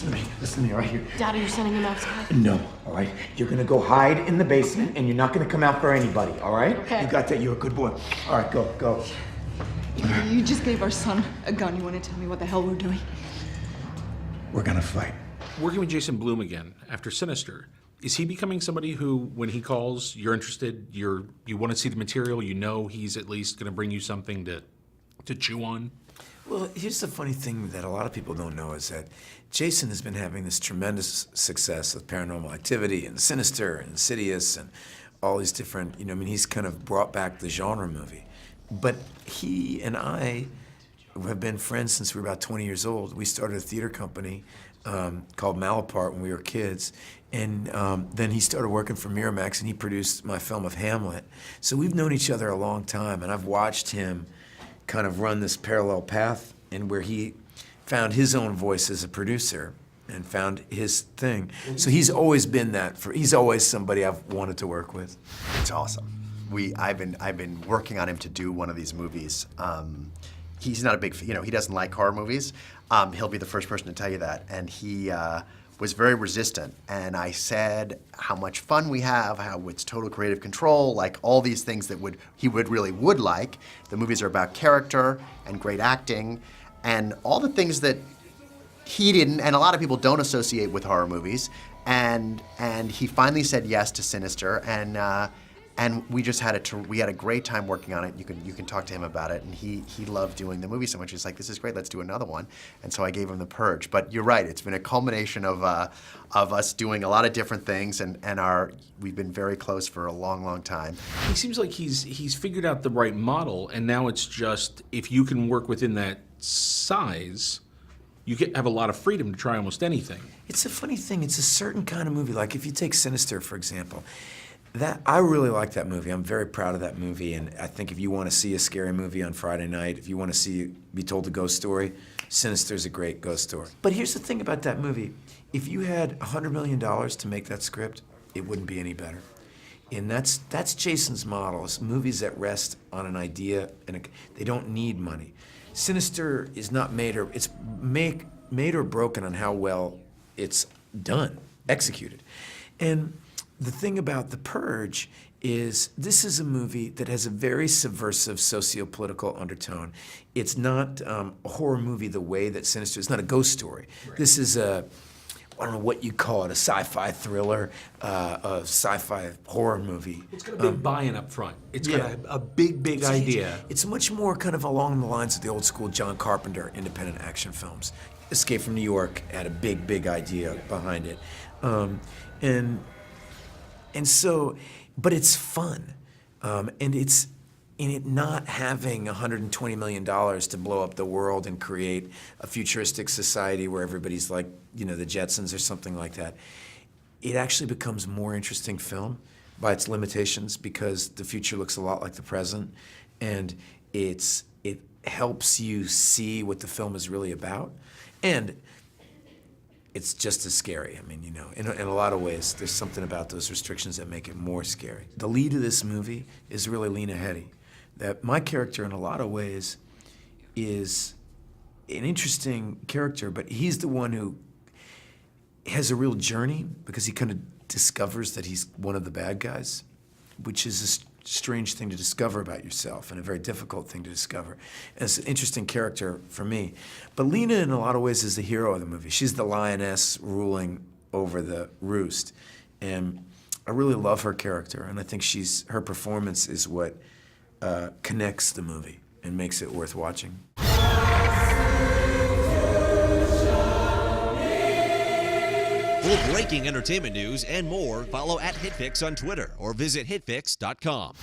listen to me. Listen to me right here. Dad, are you sending him outside? No, all right? You're gonna go hide in the basement, and you're not gonna come out for anybody, all right? Okay. You got that? You're a good boy. All right, go. You just gave our son a gun. You want to tell me what the hell we're doing? We're gonna fight. Working with Jason Blum again after Sinister, is he becoming somebody who, when he calls, you're interested, you want to see the material, you know he's at least going to bring you something to chew on? Well, here's the funny thing that a lot of people don't know is that Jason has been having this tremendous success with Paranormal Activity and Sinister and Insidious and all these different, he's kind of brought back the genre movie. But he and I have been friends since we were about 20 years old. We started a theater company called Malapart when we were kids. And then he started working for Miramax and he produced my film of Hamlet. So we've known each other a long time, and I've watched him kind of run this parallel path and where he found his own voice as a producer and found his thing. So he's always been he's always somebody I've wanted to work with. It's awesome. I've been working on him to do one of these movies. He's not a big, he doesn't like horror movies. He'll be the first person to tell you that. And he was very resistant. And I said how much fun we have, how it's total creative control, like all these things that he really would like. The movies are about character and great acting and all the things that he didn't, and a lot of people don't associate with horror movies. And he finally said yes to Sinister, and we just had a great time working on it. You can talk to him about it, and he loved doing the movie so much. He's like, this is great, let's do another one. And so I gave him The Purge. But you're right, it's been a culmination of us doing a lot of different things, and we've been very close for a long, long time. He seems like he's figured out the right model, and now it's just, if you can work within that size, you have a lot of freedom to try almost anything. It's a funny thing, it's a certain kind of movie. Like if you take Sinister, for example, I really like that movie. I'm very proud of that movie, and I think if you want to see a scary movie on Friday night, if you want to be told a ghost story, Sinister's a great ghost story. But here's the thing about that movie. If you had $100 million to make that script, it wouldn't be any better. And that's Jason's model. It's movies that rest on an idea, and they don't need money. Sinister is not made or broken on how well it's done, executed. And the thing about The Purge is this is a movie that has a very subversive socio-political undertone. It's not a horror movie the way that Sinister, it's not a ghost story. Right. This is I don't know what you call it, a sci-fi thriller, a sci-fi horror movie. It's got a big buy-in up front. It's got a big idea. It's much more kind of along the lines of the old school John Carpenter independent action films. Escape from New York had a big idea behind it. And so, but it's fun. And it's in it not having $120 million to blow up the world and create a futuristic society where everybody's like, the Jetsons or something like that. It actually becomes more interesting film by its limitations because the future looks a lot like the present, and it helps you see what the film is really about. And it's just as scary. I mean, in a lot of ways, there's something about those restrictions that make it more scary. The lead of this movie is really Lena Headey. That my character, in a lot of ways, is an interesting character, but he's the one who has a real journey because he kind of discovers that he's one of the bad guys, which is a strange thing to discover about yourself and a very difficult thing to discover. And it's an interesting character for me. But Lena, in a lot of ways, is the hero of the movie. She's the lioness ruling over the roost. And I really love her character, and I think her performance is what connects the movie and makes it worth watching. For breaking entertainment news and more, follow @HitFix on Twitter or visit hitfix.com.